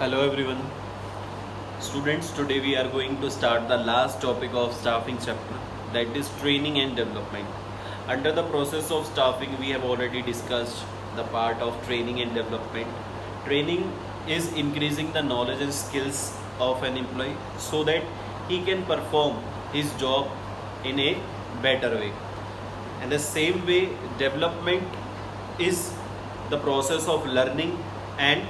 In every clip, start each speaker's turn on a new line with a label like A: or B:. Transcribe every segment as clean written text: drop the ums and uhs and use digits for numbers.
A: Hello everyone. Students, today we are going to start the last topic of staffing chapter, that is training and development. Under the process of staffing, we have already discussed the part of training and development. Training is increasing the knowledge and skills of an employee so that he can perform his job in a better way. And the same way, development is the process of learning and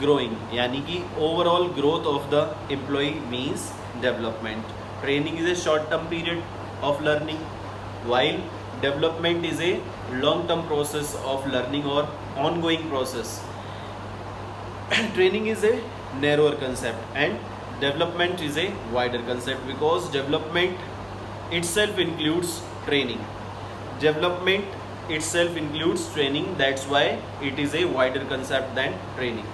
A: growing, यानी कि overall growth of the employee means development. Training is a short term period of learning, while development is a long term process of learning or ongoing process. Training is a narrower concept and development is a wider concept, because development itself includes training. Development itself includes training, that's why it is a wider concept than training.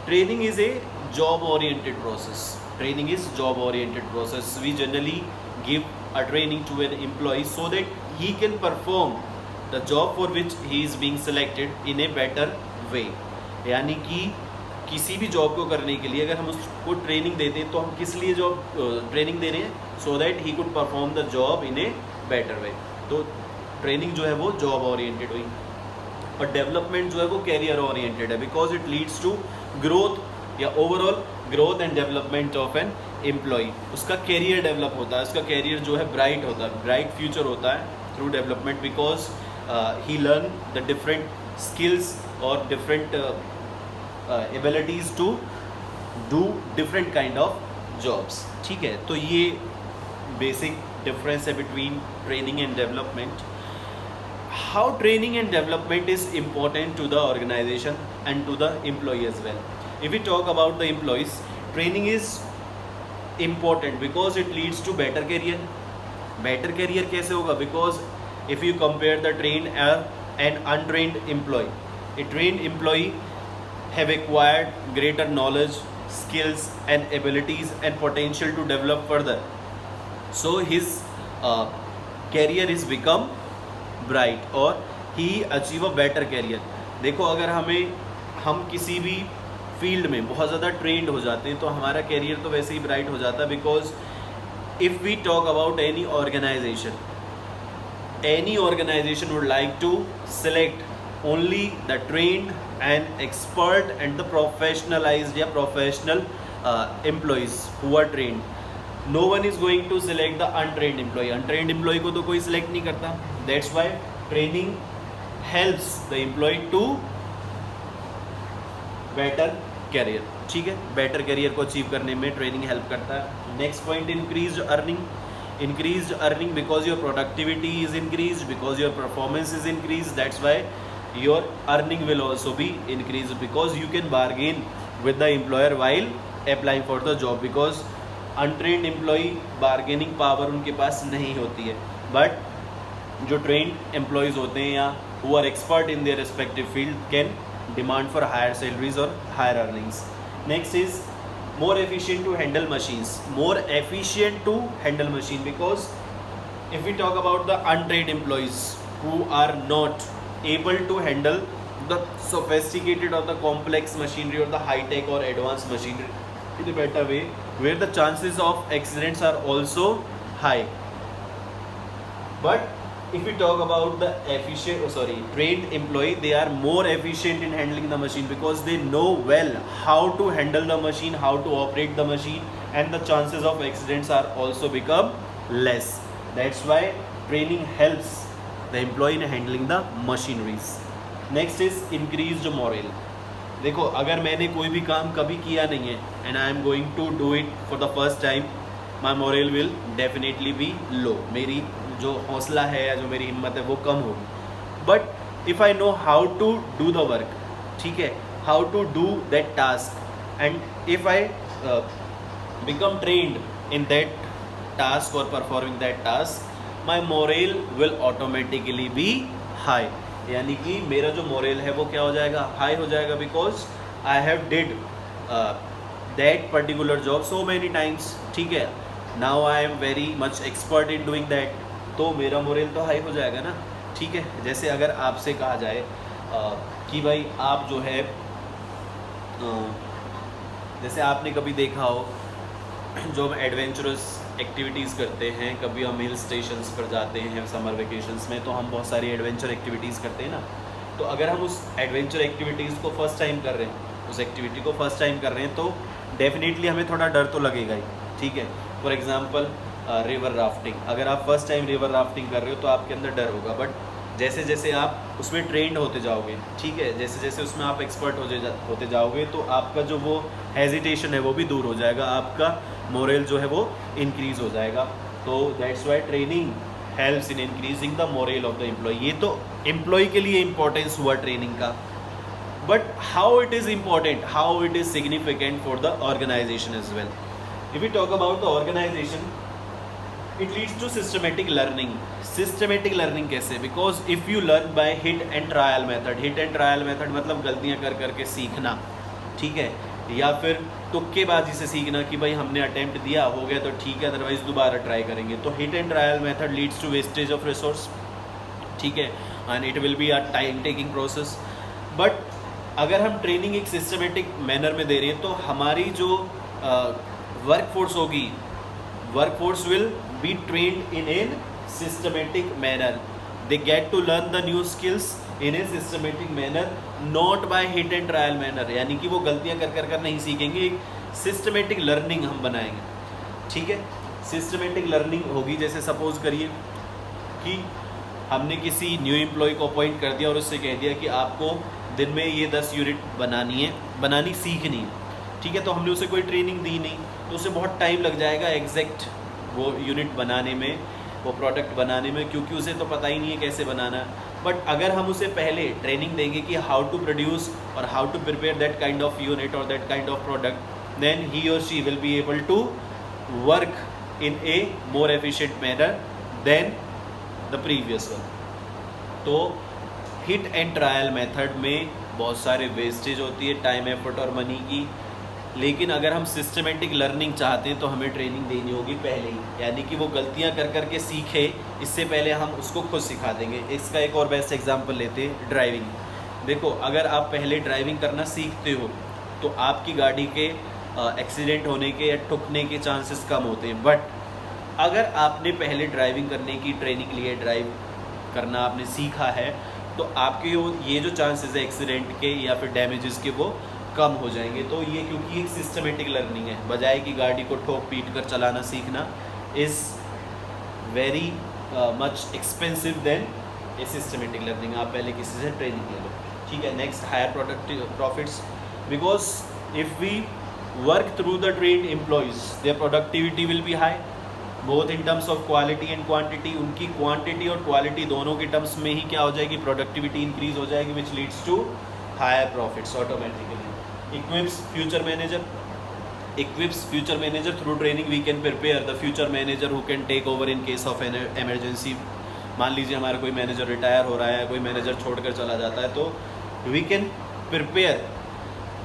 A: Training is a job oriented process. Training is job oriented process. We generally give a training to an employee so that he can perform the job for which he is being selected in a better way. यानी कि किसी भी job को करने के लिए अगर हम उसको ट्रेनिंग देते हैं तो हम किस लिए जॉब ट्रेनिंग दे रहे हैं? So that he could perform the job in a better way. तो ट्रेनिंग जो है वो जॉब ओरिएंटेड हुई, और डेवलपमेंट जो है वो कैरियर ओरिएंटेड है, because it leads to growth या overall growth and development of an employee. उसका कैरियर डेवलप होता है, उसका कैरियर जो है ब्राइट होता है, ब्राइट फ्यूचर होता है through development, because he learn the different skills और different abilities to do different kind of jobs. ठीक है, तो ये बेसिक डिफरेंस है between training and development. How training and development is important to the organization and to the employee as well. If we talk about the employees, training is important because it leads to better career. Better career कैसे होगा? Because if you compare the trained and untrained employee, a trained employee have acquired greater knowledge, skills and abilities and potential to develop further. So his career is become bright और ही achieve a better career. देखो, अगर हम किसी भी field में बहुत ज़्यादा trend हो जाते हैं तो हमारा कैरियर तो वैसे ही ब्राइट हो जाता है, because if we talk about any organisation would like to select only the trained and expert and the professionalised या professional employees who are trained. No one is going to select the untrained employee. Untrained employee को तो कोई select नहीं करता. That's why training helps the employee to better career. ठीक है, better career को achieve करने में training help करता है. Next point, increased earning. Increased earning because your productivity is increased, because your performance is increased. That's why your earning will also be increased, because you can bargain with the employer while applying for the job, because untrained employee bargaining power उनके पास नहीं होती है, but जो trend employees होते हैं या who are expert in their respective field can demand for higher salaries और higher earnings. Next is more efficient to handle machines. More efficient to handle machine, because if we talk about the untrained employees who are not able to handle the sophisticated और the complex machinery और the hitech और advance machinery in a better way, where the chances of accidents are also high. But if we talk about the trained employee, they are more efficient in handling the machine because they know well how to handle the machine, how to operate the machine, and the chances of accidents are also become less. That's why training helps the employee in handling the machineries. Next is increased morale. देखो, अगर मैंने कोई भी काम कभी किया नहीं है and I am going to do it for the first time, my moral will definitely be low. मेरी जो हौसला है या जो मेरी हिम्मत है वो कम होगी. But if I know how to do the work, ठीक है, how to do that task, and if I become trained in that task और performing that task, my moral will automatically be high. यानी कि मेरा जो moral है वो क्या हो जाएगा? हाई हो जाएगा, because I have did that particular job so many times. ठीक है, now I am very much expert in doing that, तो मेरा मोरल तो हाई हो जाएगा ना. ठीक है, जैसे अगर आपसे कहा जाए कि भाई आप जो है जैसे आपने कभी देखा हो जो हम एडवेंचरस एक्टिविटीज़ करते हैं, कभी हम हिल स्टेशंस पर जाते हैं समर वेकेशंस में, तो हम बहुत सारी एडवेंचर एक्टिविटीज़ करते हैं ना। तो अगर हम उस एडवेंचर एक्टिविटीज़ को फर्स्ट टाइम कर रहे हैं, उस एक्टिविटी को फर्स्ट टाइम कर रहे हैं, तो डेफिनेटली हमें थोड़ा डर तो लगेगा ही, ठीक है। फॉर एग्जांपल रिवर राफ्टिंग, अगर आप फर्स्ट टाइम रिवर राफ्टिंग कर रहे हो तो आपके अंदर डर होगा, बट जैसे जैसे आप उसमें ट्रेंड होते जाओगे, ठीक है, जैसे जैसे उसमें आप एक्सपर्ट होते जाओगे, तो आपका जो वो हेजिटेशन है वो भी दूर हो जाएगा, आपका मोरल जो है वो इंक्रीज़ हो जाएगा। तो that's why training helps in increasing the moral of the employee. ये तो एम्प्लॉय के लिए इंपॉर्टेंस हुआ ट्रेनिंग का, but how it is important, how it is significant for the organisation as well. If you talk about the organisation, it leads to systematic learning. Systematic learning कैसे? Because if you learn by hit and trial method, hit and trial method मतलब गलतियाँ कर करके सीखना, ठीक है, या फिर तुक्केबाजी से सीखना कि भाई हमने अटेम्प्ट दिया, हो गया तो ठीक है, अदरवाइज दोबारा ट्राई करेंगे। तो hit and trial method leads to wastage of resource, ठीक है, and it will be a time taking process. But अगर हम ट्रेनिंग एक सिस्टमेटिक मैनर में दे रहे हैं, तो हमारी जो वर्कफोर्स होगी, workforce will be trained in a systematic manner. They get to learn the new skills in a systematic manner, not by hit and trial manner। यानी कि वो गलतियाँ कर नहीं सीखेंगे, एक सिस्टमेटिक लर्निंग हम बनाएंगे, ठीक है। सिस्टमेटिक लर्निंग होगी, जैसे सपोज करिए कि हमने किसी न्यू एम्प्लॉय को अपॉइंट कर दिया और उससे कह दिया कि आपको दिन में ये 10 यूनिट बनानी सीखनी है, ठीक है। तो हमने उसे कोई ट्रेनिंग दी नहीं, तो उसे बहुत टाइम लग जाएगा एग्जैक्ट वो यूनिट बनाने में, वो प्रोडक्ट बनाने में, क्योंकि उसे तो पता ही नहीं है कैसे बनाना। बट अगर हम उसे पहले ट्रेनिंग देंगे कि हाउ टू प्रोड्यूस और how to prepare that kind of unit और that kind of product, then he और she will be able to work in a more efficient manner than the previous one. तो hit and trial method में बहुत सारे wastage होती है time, effort और money की, लेकिन अगर हम सिस्टमेटिक लर्निंग चाहते हैं तो हमें ट्रेनिंग देनी होगी पहले ही, यानी कि वो गलतियां कर करके सीखे, इससे पहले हम उसको खुद सिखा देंगे। इसका एक और बेस्ट एग्जांपल लेते हैं, ड्राइविंग। देखो, अगर आप पहले ड्राइविंग करना सीखते हो तो आपकी गाड़ी के एक्सीडेंट होने के या ठुकने के चांसेस कम होते हैं। बट अगर आपने पहले ड्राइविंग करने की ट्रेनिंग ली है, ड्राइव करना आपने सीखा है, तो आपके ये जो चांसेस है एक्सीडेंट के या फिर डैमेजेस के, वो कम हो जाएंगे। तो ये क्योंकि एक सिस्टमेटिक लर्निंग है, बजाय कि गाड़ी को ठोक पीट कर चलाना सीखना is very much expensive than a systematic learning. आप पहले किसी से ट्रेनिंग ले लो, ठीक है। Next, higher productive profits, because if we work through the trained employees their productivity will be high, both in terms of quality and quantity. उनकी quantity और क्वालिटी दोनों के टर्म्स में ही क्या हो जाएगी, प्रोडक्टिविटी इंक्रीज हो जाएगी, which leads to higher profits automatically. Equips future manager through training we can prepare the future manager who can take over in case of an emergency। मान लीजिए हमारा कोई मैनेजर रिटायर हो रहा है, कोई मैनेजर छोड़कर चला जाता है, तो we can prepare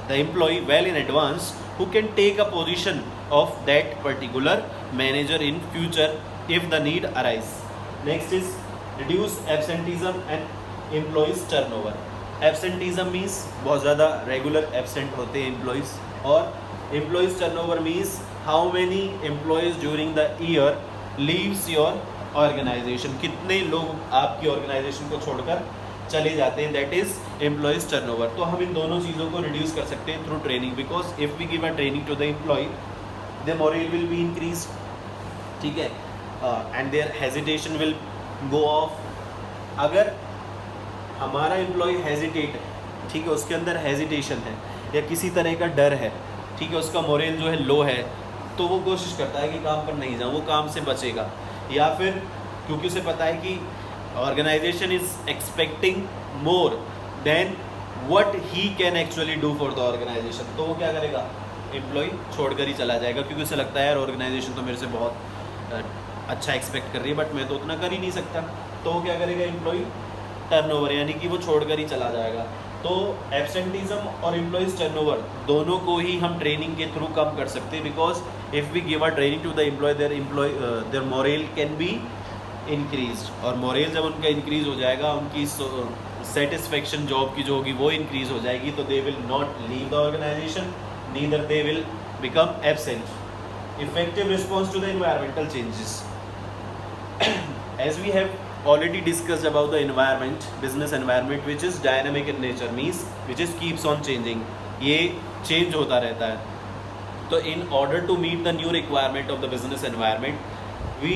A: the employee well in advance who can take a position of that particular manager in future if the need arise। Next is reduce absenteeism and employees turnover। Absenteeism means बहुत ज़्यादा regular absent होते हैं employees, और employees turnover means how many employees during the year leaves your organisation, कितने लोग आपकी organisation को छोड़कर चले जाते हैं, दैट इज़ एम्प्लॉयज़ टर्नओवर। तो हम इन दोनों चीज़ों को रिड्यूस कर सकते हैं through training, because if we give a training to the employ their morale will be increase, ठीक है, and their hesitation will go off. अगर हमारा एम्प्लॉय हेजिटेट है, ठीक है, उसके अंदर हेजिटेशन है या किसी तरह का डर है, ठीक है, उसका मोरल जो है लो है, तो वो कोशिश करता है कि काम पर नहीं जाऊँ, वो काम से बचेगा, या फिर क्योंकि उसे पता है कि organisation is expecting more than what he can actually do for the organisation, तो वो क्या करेगा, एम्प्लॉय छोड़कर ही चला जाएगा, क्योंकि उसे लगता है यार ऑर्गेनाइजेशन तो मेरे से बहुत अच्छा एक्सपेक्ट कर रही है, बट मैं तो उतना कर ही नहीं सकता। तो वो क्या करेगा, एम्प्लॉय टर्नओवर, यानी कि वो छोड़कर ही चला जाएगा। तो एब्सेंटीज़म और एम्प्लॉयज़ टर्नओवर दोनों को ही हम ट्रेनिंग के थ्रू कम कर सकते हैं, because if we give a training to the employ their morale can be increase, और मोरल जब उनका इंक्रीज हो जाएगा, उनकी सेटिस्फेक्शन जॉब की जो होगी वो इंक्रीज हो जाएगी, तो they will not leave the organisation, neither they will become absent. Effective response to the environmental changes. As we have already discussed about the environment, business environment, which is dynamic in nature, means which is keeps on changing. ये change होता रहता है. तो in order to meet the new requirement of the business environment, we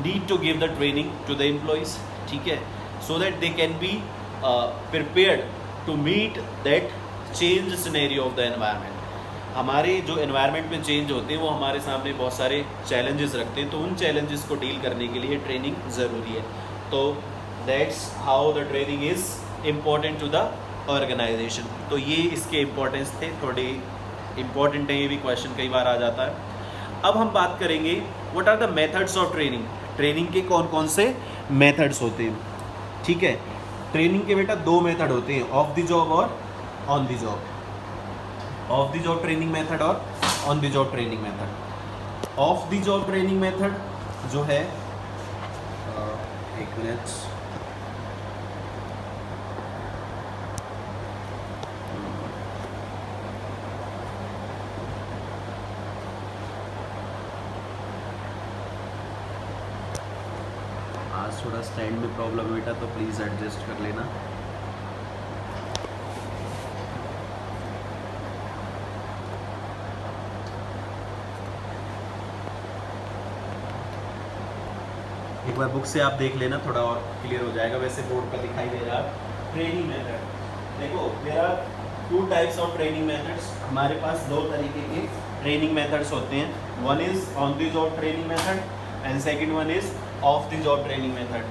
A: need to give the training to the employees, ठीक है, so that they can be prepared to meet that change scenario of the environment. हमारे जो environment में change होते हैं वो हमारे सामने बहुत सारे challenges रखते हैं, तो उन challenges को deal करने के लिए training ज़रूरी है. तो that's how the training is important to the organization. तो ये इसके importance थे, थोड़े important है, ये भी question कई बार आ जाता है. अब हम बात करेंगे what are the methods of training. Training के कौन कौन से मेथड्स होते हैं, ठीक है. ट्रेनिंग के बेटा दो मेथड होते हैं, ऑफ द जॉब और on the job. Off the job training method और on the job training method. Off the job training method जो है, एक मिनट, आज थोड़ा स्टैंड में प्रॉब्लम है बेटा, तो प्लीज़ एडजस्ट कर लेना. एक बार बुक से आप देख लेना, थोड़ा और क्लियर हो जाएगा. वैसे बोर्ड पर दिखाई दे रहा है. ट्रेनिंग मेथड, देखो there are 2 types of training methods. हमारे पास 2 तरीके के ट्रेनिंग मेथड्स होते हैं. One is on the job training method and second one is off the job training method.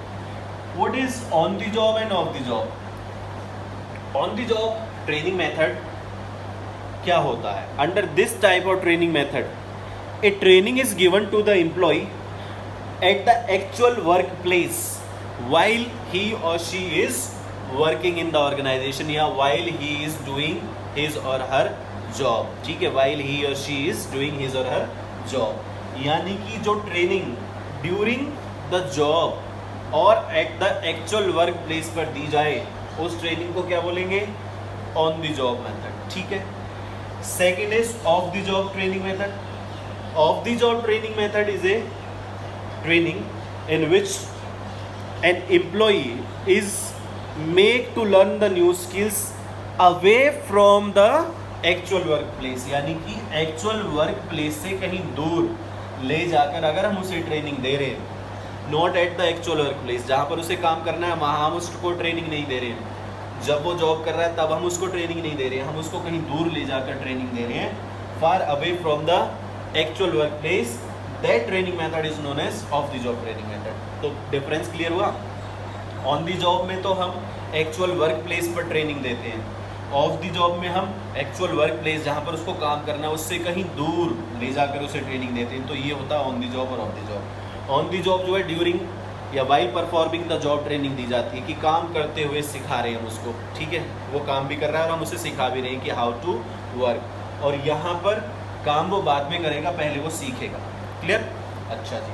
A: What is on the job and off the job? On the job training method क्या होता है? Under this type of training method, a training is given to the employ at the actual workplace while he or she is working in the organization, या while he is doing his or her job, ठीक है, while he or she is doing his or her job. यानी कि जो training during the job और at the actual work place पर दी जाए, उस ट्रेनिंग को क्या बोलेंगे? ऑन द जॉब मेथड, ठीक है. Second is off the job training method. Off the job training method is a training in which an employee is made to learn the new skills away from the actual workplace. यानी कि actual workplace से कहीं दूर ले जाकर अगर हम उसे ट्रेनिंग दे रहे हैं, not at the actual workplace, जहाँ पर उसे काम करना है वहाँ हम उसको ट्रेनिंग नहीं दे रहे हैं. जब वो जॉब कर रहा है तब हम उसको ट्रेनिंग नहीं दे रहे हैं, हम उसको कहीं दूर ले जाकर ट्रेनिंग दे रहे हैं, far away from the actual workplace. That training method is known as off the job training method. तो डिफरेंस क्लियर हुआ? ऑन दी जॉब में तो हम एक्चुअल वर्क प्लेस पर ट्रेनिंग देते हैं. ऑफ दी जॉब में हम एक्चुअल वर्क प्लेस जहाँ पर उसको काम करना है उससे कहीं दूर ले जाकर उसे ट्रेनिंग देते हैं. तो ये होता है ऑन दी जॉब और off the job. On the job जो है ड्यूरिंग या while performing the job training दी जाती है कि काम करते हुए सिखा रहे हैं हम उसको, ठीक है, वो काम भी कर रहा है और हम उसे सिखा भी रहे हैं कि हाउ टू वर्क. और यहाँ पर काम वो बाद में करेगा, पहले वो सीखेगा. क्लियर? अच्छा जी.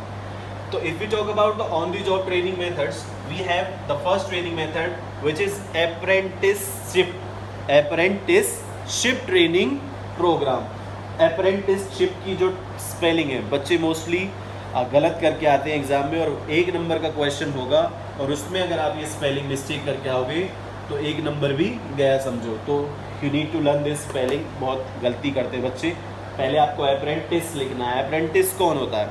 A: तो if we talk about the on the job training methods, we have the first training method which is apprenticeship. Apprenticeship training programme. Apprenticeship की जो स्पेलिंग है, बच्चे मोस्टली गलत करके आते हैं एग्जाम में, और 1 नंबर का क्वेश्चन होगा और उसमें अगर आप ये स्पेलिंग मिस्टेक करके आओगे तो 1 नंबर भी गया समझो. तो you need to learn this spelling. बहुत गलती करते बच्चे. पहले आपको अप्रेंटिस लिखना है. अप्रेंटिस कौन होता है?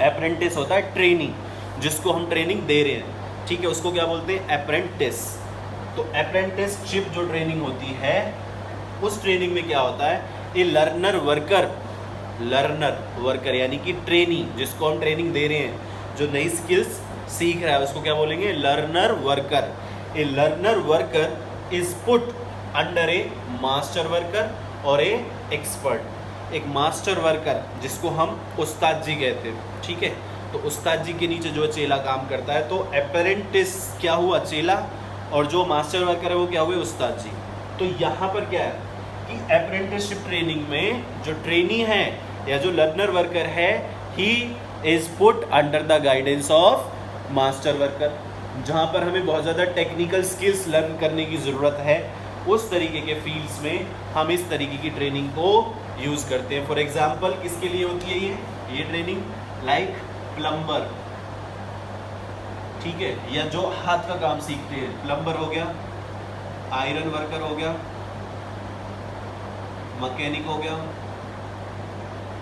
A: अप्रेंटिस होता है ट्रेनिंग, जिसको हम ट्रेनिंग दे रहे हैं, ठीक है, उसको क्या बोलते हैं? अप्रेंटिस. तो अप्रेंटिसशिप जो ट्रेनिंग होती है, उस ट्रेनिंग में क्या होता है? ए लर्नर वर्कर यानी कि ट्रेनी, जिसको हम ट्रेनिंग दे रहे हैं, जो नई स्किल्स सीख रहा है, उसको क्या बोलेंगे? Learner worker. A learner worker is put under A master worker और ए एक्सपर्ट. एक मास्टर वर्कर जिसको हम उस्ताद जी कहते हैं, ठीक है, तो उस्ताद जी के नीचे जो चेला काम करता है. तो अप्रेंटिस क्या हुआ? चेला. और जो मास्टर वर्कर है वो क्या हुए? उस्ताद जी. तो यहाँ पर क्या है कि अप्रेंटिसशिप ट्रेनिंग में जो ट्रेनी है या जो लर्नर वर्कर है, he is put under the guidance of master worker. जहाँ पर हमें बहुत ज़्यादा टेक्निकल स्किल्स लर्न करने की ज़रूरत है, उस तरीके के फील्ड्स में हम इस तरीके की ट्रेनिंग को यूज़ करते हैं। फॉर एग्जांपल किसके लिए होती है ये ट्रेनिंग? लाइक प्लम्बर, ठीक है, या जो हाथ का काम सीखते हैं, प्लम्बर हो गया, आयरन वर्कर हो गया, मैकेनिक हो गया,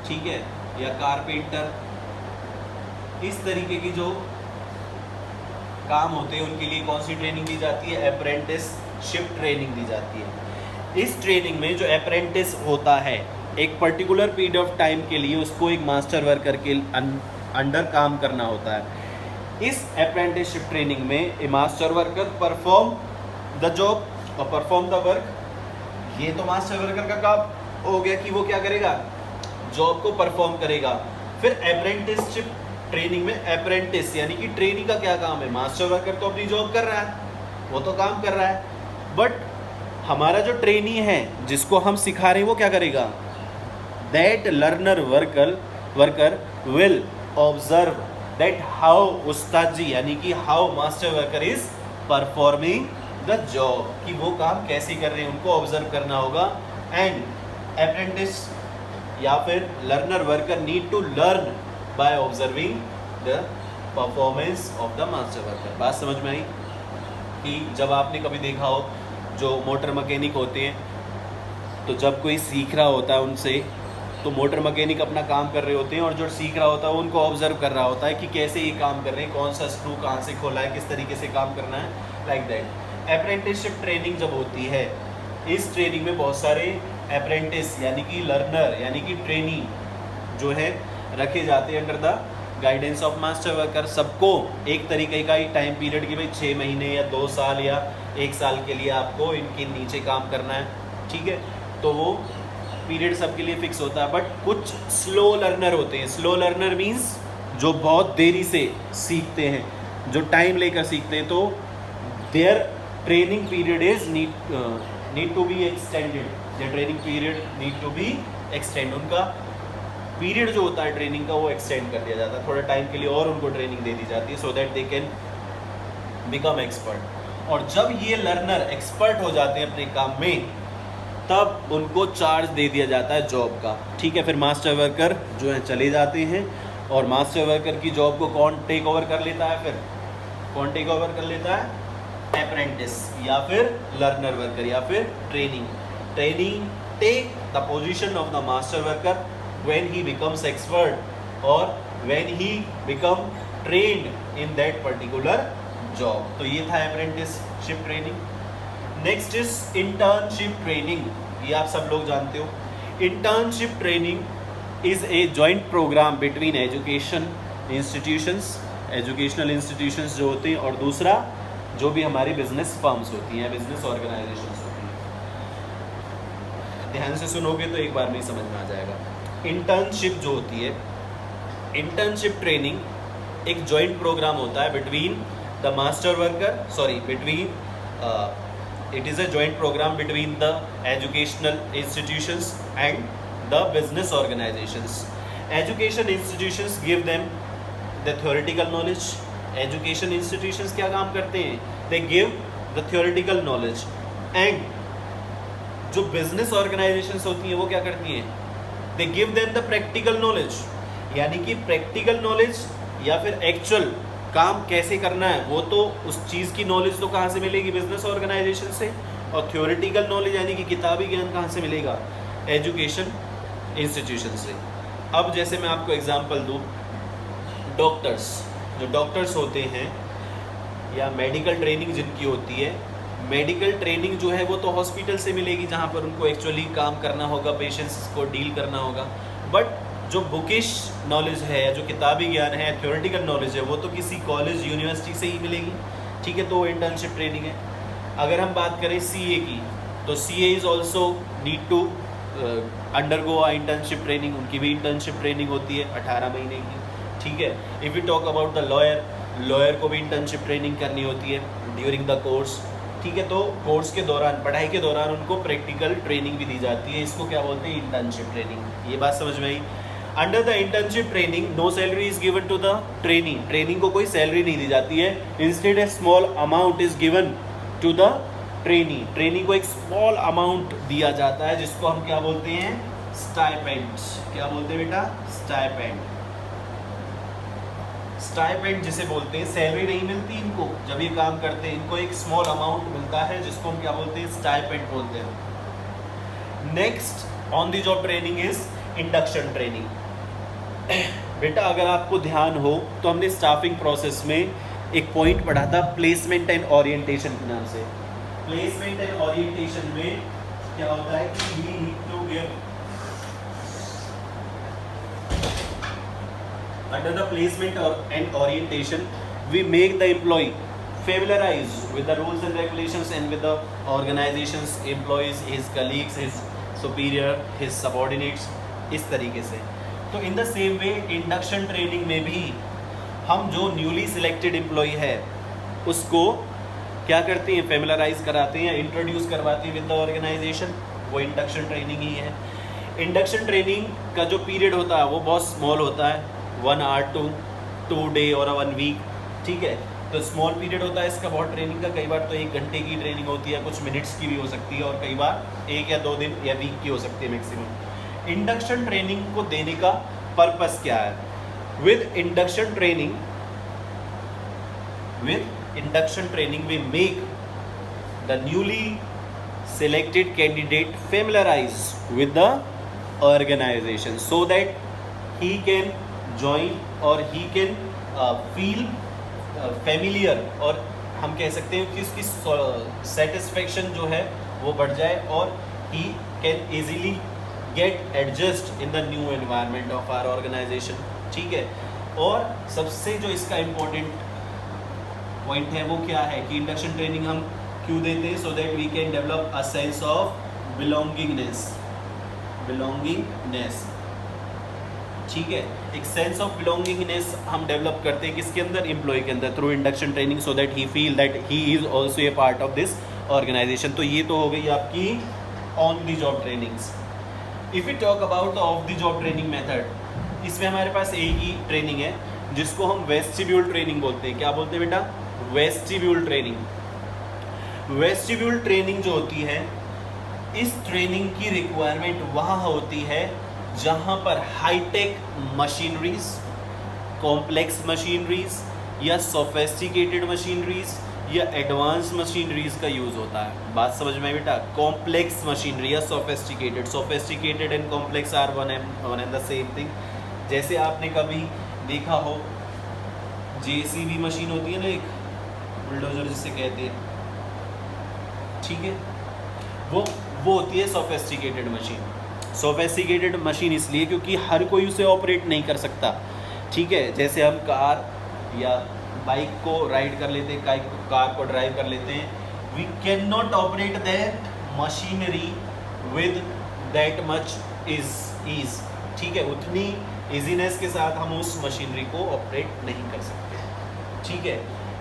A: ठीक है, या कारपेंटर। इस तरीके की जो काम होते हैं उनके लिए कौन सी ट्रेनिंग दी जाती है? अप्रेंटिसशिप ट्रेनिंग दी जाती है। इस ट्रेनिंग में जो अप्रेंटिस होता है एक पर्टिकुलर पीरियड ऑफ टाइम के लिए उसको एक मास्टर वर्कर के अंडर काम करना होता है। इस अप्रेंटिसशिप ट्रेनिंग में a master worker perform the job और परफॉर्म द वर्क। ये तो मास्टर वर्कर का काम हो गया कि वो क्या करेगा? जॉब को परफॉर्म करेगा। फिर अप्रेंटिसशिप ट्रेनिंग में अप्रेंटिस यानी कि ट्रेनी का क्या काम है? मास्टर वर्कर तो अपनी जॉब कर रहा है, वो तो काम कर रहा है, बट हमारा जो ट्रेनी है जिसको हम सिखा रहे हैं वो क्या करेगा? That learner worker will observe that how उस्ताद जी यानी कि how master worker is performing the job, कि वो काम कैसे कर रहे हैं उनको ऑब्जर्व करना होगा। एंड अप्रेंटिस या फिर learner worker need to learn by observing the performance of the master worker. बात समझ में आई? कि जब आपने कभी देखा हो जो मोटर मैकेनिक होते हैं तो जब कोई सीख रहा होता है उनसे तो मोटर मैकेनिक अपना काम कर रहे होते हैं और जो सीख रहा होता है वो उनको ऑब्जर्व कर रहा होता है कि कैसे ये काम कर रहे हैं, कौन सा स्क्रू कहाँ से खोला है, किस तरीके से काम करना है, लाइक दैट। अप्रेंटिसशिप ट्रेनिंग जब होती है, इस ट्रेनिंग में बहुत सारे अप्रेंटिस यानी कि लर्नर यानी कि ट्रेनी जो है रखे जाते हैं under the guidance of master worker. सबको एक तरीके का ही टाइम पीरियड कि भाई 6 महीने या 2 साल या 1 साल के लिए आपको इनके नीचे काम करना है, ठीक है, तो वो पीरियड सबके लिए फिक्स होता है। बट कुछ स्लो लर्नर होते हैं। स्लो लर्नर मीन्स जो बहुत देरी से सीखते हैं, जो टाइम लेकर सीखते हैं, तो their training period is need to be extended. Their training period need to be extend. उनका पीरियड जो होता है ट्रेनिंग का वो एक्सटेंड कर दिया जाता है, थोड़ा टाइम के लिए और उनको ट्रेनिंग दे दी जाती है so that they can become expert. और जब ये लर्नर एक्सपर्ट हो जाते हैं अपने काम में तब उनको चार्ज दे दिया जाता है जॉब का, ठीक है। फिर मास्टर वर्कर जो है चले जाते हैं और मास्टर वर्कर की जॉब को कौन टेक ओवर कर लेता है? फिर कौन टेक ओवर कर लेता है? अप्रेंटिस या फिर लर्नर वर्कर या फिर training take the position of the master worker when he becomes expert or when he become trained in that particular job। तो ये था apprenticeship training। next is internship training। ये आप सब लोग जानते हो। internship training is a joint program between educational institutions जो होते हैं और दूसरा जो भी हमारी बिजनेस फर्म्स होती हैं, बिजनेस ऑर्गेनाइजेशंस होती हैं। ध्यान से सुनोगे तो एक बार में ही समझ में आ जाएगा। इंटर्नशिप जो होती है, इंटर्नशिप ट्रेनिंग एक जॉइंट प्रोग्राम होता है between the master worker it is a joint programme between the educational institutions and the business organisations. Education institutions give them the theoretical knowledge. Education institutions क्या काम करते हैं? They give the theoretical knowledge. And जो business organisations होती हैं वो क्या करती हैं? They give them the practical knowledge, यानी कि प्रैक्टिकल नॉलेज या फिर एक्चुअल काम कैसे करना है वो तो उस चीज़ की नॉलेज तो कहाँ से मिलेगी? बिजनेस ऑर्गेनाइजेशन से। और थ्योरेटिकल नॉलेज यानी कि किताबी ज्ञान कहाँ से मिलेगा? एजुकेशन इंस्टीट्यूशन से। अब जैसे मैं आपको एग्जांपल दूँ, डॉक्टर्स, जो डॉक्टर्स होते हैं या मेडिकल ट्रेनिंग जिनकी होती है, मेडिकल ट्रेनिंग जो है वो तो हॉस्पिटल से मिलेगी जहाँ पर उनको एक्चुअली काम करना होगा, पेशेंट्स को डील करना होगा। बट जो बुकिश नॉलेज है, जो किताबी ज्ञान है, थ्योरेटिकल नॉलेज है, वो तो किसी कॉलेज यूनिवर्सिटी से ही मिलेगी, ठीक है। तो वो इंटर्नशिप ट्रेनिंग है। अगर हम बात करें सीए की, तो CA is also need to undergo a internship training. उनकी भी इंटर्नशिप ट्रेनिंग होती है 18 महीने की, ठीक है। If you talk about the lawyer को भी इंटर्नशिप ट्रेनिंग करनी होती है ड्यूरिंग द कोर्स, ठीक है। तो कोर्स के दौरान, पढ़ाई के दौरान उनको प्रैक्टिकल ट्रेनिंग भी दी जाती है। इसको क्या बोलते हैं? Internship training. ये बात समझ में आई? Under the internship training no salary is given to the training को कोई सैलरी नहीं दी जाती है। Instead a small amount is given to the trainee को एक स्मॉल अमाउंट दिया जाता है जिसको हम क्या बोलते हैं, स्टाइपेंड। क्या बोलते हैं बेटा, स्टाइपेंड। स्टाइपेंड जिसे बोलते हैं, सैलरी नहीं मिलती इनको जब ये काम करते हैं, इनको एक स्मॉल अमाउंट मिलता है जिसको हम क्या बोलते हैं, स्टाइपेंड बोलते हैं। Next on the job training is induction training. बेटा अगर आपको ध्यान हो तो हमने स्टाफिंग प्रोसेस में एक पॉइंट पढ़ा था प्लेसमेंट एंड ओरिएंटेशन के नाम से। प्लेसमेंट एंड ओरिएंटेशन में क्या होता है कि we need to give under the placement and orientation we make the employee familiarize with the rules and regulations and with the organization's employees, his colleagues, his superior, his subordinates, इस तरीके से। तो in the same way induction training में भी हम जो newly selected employ है उसको क्या करते हैं, फेमिलराइज कराते हैं या इंट्रोड्यूस करवाते हैं विद द ऑर्गेनाइजेशन, वो इंडक्शन ट्रेनिंग ही है। इंडक्शन ट्रेनिंग का जो पीरियड होता है वो बहुत स्मॉल होता है, 1 hour to 2 day और 1 week, ठीक है। तो स्मॉल पीरियड होता है इसका बहुत ट्रेनिंग का, कई बार तो 1 घंटे की ट्रेनिंग होती है, कुछ मिनट्स की भी हो सकती है और कई बार 1 या 2 दिन या वीक की हो सकती है मैक्सिमम। इंडक्शन ट्रेनिंग को देने का पर्पस क्या है? With induction training we make the newly selected candidate familiarize with the organization so that he can join or he can feel familiar, और हम कह सकते हैं कि उसकी satisfaction जो है वो बढ़ जाए और he can easily get adjust in the new environment of our organization, ठीक है। और सबसे जो इसका important point है वो क्या है कि इंडक्शन ट्रेनिंग हम क्यों देते हैं? So that we can develop a sense of belongingness, ठीक है। एक सेंस ऑफ बिलोंगिंगनेस हम डेवलप करते हैं किसके अंदर, एम्प्लॉय के अंदर, through induction training, so that he feel that he is also a part of this organisation. तो ये तो हो गई आपकी on the job trainings. If you talk about off the job training method, इसमें हमारे पास एक ही ट्रेनिंग है जिसको हम वेस्टिब्यूल ट्रेनिंग बोलते हैं। क्या बोलते हैं बेटा? Vestibule training. वेस्टिब्यूल ट्रेनिंग जो होती है, इस ट्रेनिंग की रिक्वायरमेंट वहाँ होती है जहाँ पर हाईटेक मशीनरीज, कॉम्प्लेक्स मशीनरीज या सोफेस्टिकेटेड मशीनरीज या एडवांस मशीनरीज का यूज़ होता है। बात समझ में बेटा? कॉम्प्लेक्स मशीनरी या sophisticated and complex are one and the same thing. जैसे आपने कभी देखा हो जेसीबी मशीन होती है ना, एक बुलडोजर जिसे कहते हैं, ठीक है, वो होती है सोफेस्टिकेटेड मशीन। सोफेस्टिकेटेड मशीन इसलिए क्योंकि हर कोई उसे ऑपरेट नहीं कर सकता, ठीक है। जैसे हम कार या बाइक को राइड कर लेते हैं, कार को ड्राइव कर लेते हैं, we can not operate that machinery with that much ease, ठीक है। उतनी ईजीनेस के साथ हम उस मशीनरी को ऑपरेट नहीं कर सकते, ठीक है।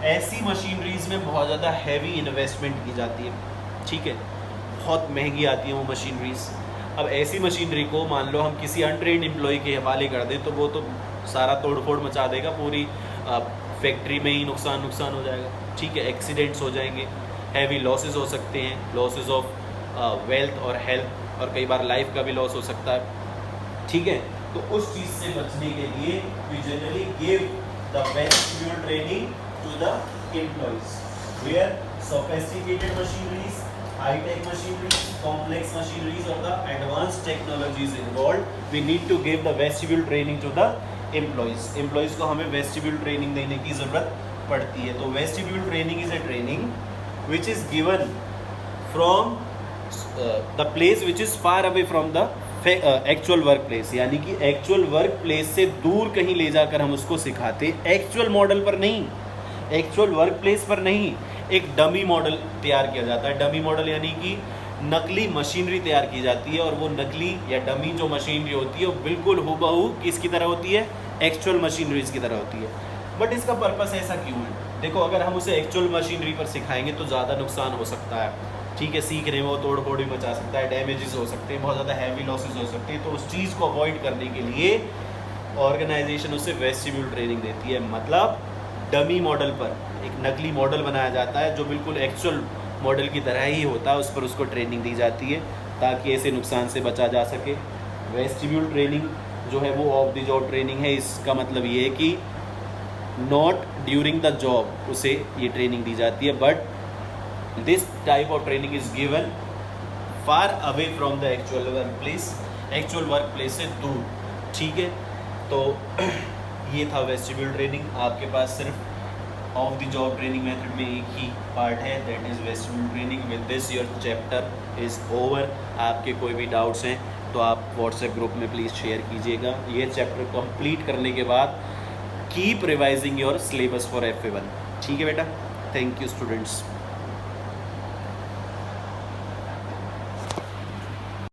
A: ऐसी मशीनरीज में बहुत ज़्यादा हैवी इन्वेस्टमेंट की जाती है, ठीक है, बहुत महंगी आती है वो मशीनरीज। अब ऐसी मशीनरी को मान लो हम किसी अनट्रेन्ड एम्प्लॉय के हवाले कर दें तो वो तो सारा तोड़ फोड़ मचा देगा, पूरी फैक्ट्री में ही नुकसान हो जाएगा, ठीक है। एक्सीडेंट्स हो जाएंगे, हैवी लॉसेस हो सकते हैं, लॉसेस ऑफ वेल्थ और हेल्थ, और कई बार लाइफ का भी लॉस हो सकता है, ठीक है। तो उस चीज़ से बचने के लिए we generally give the vestibule training to the employees where sophisticated machineries, high-tech machineries, complex machineries or the advanced technologies involved, we need to give the vestibule training to the employees. Employees को हमें vestibule training देने की ज़रूरत पड़ती है। तो vestibule training is a training which is given from the place which is far away from the actual work place, यानी कि एक्चुअल वर्क प्लेस से दूर कहीं ले जाकर हम उसको सिखाते, एक्चुअल मॉडल पर नहीं, एक्चुअल वर्क प्लेस पर नहीं, एक डमी मॉडल तैयार किया जाता है। डमी मॉडल यानी कि नकली मशीनरी तैयार की जाती है, और वो नकली या डमी जो मशीनरी होती है वो बिल्कुल हूबहू किसकी तरह होती है? एक्चुअल मशीनरीज की तरह होती है। बट इसका पर्पस ऐसा क्यों है? देखो, अगर हम उसे एक्चुअल मशीनरी पर सिखाएंगे तो ज़्यादा नुकसान हो सकता है, ठीक है। सीखने में वो तोड़ फोड़ भी मचा सकता है, डैमेजेस हो सकते हैं, बहुत ज़्यादा हैवी लॉसेस हो सकते हैं। तो उस चीज़ को अवॉइड करने के लिए ऑर्गेनाइजेशन उसे वेस्टिब्यूल ट्रेनिंग देती है। मतलब डमी मॉडल पर एक नकली मॉडल बनाया जाता है जो बिल्कुल एक्चुअल मॉडल की तरह ही होता है, उस पर उसको ट्रेनिंग दी जाती है ताकि ऐसे नुकसान से बचा जा सके। वेस्टिब्यूल ट्रेनिंग जो है वो ऑफ द जॉब ट्रेनिंग है। इसका मतलब ये है कि नॉट ड्यूरिंग द जॉब उसे ये ट्रेनिंग दी जाती है, but this type of training is given far away from the actual work place, actual work place से दूर। ठीक है, तो ये था वेस्टिब्यूल ट्रेनिंग। आपके पास सिर्फ of the job training method में एक ही पार्ट है, that is vestibule training. With this your chapter is over. आपके कोई भी डाउट्स हैं तो आप व्हाट्सएप ग्रुप में प्लीज़ शेयर कीजिएगा। ये चैप्टर कंप्लीट करने के बाद keep revising your syllabus for FA1। ठीक है बेटा, थैंक यू स्टूडेंट्स।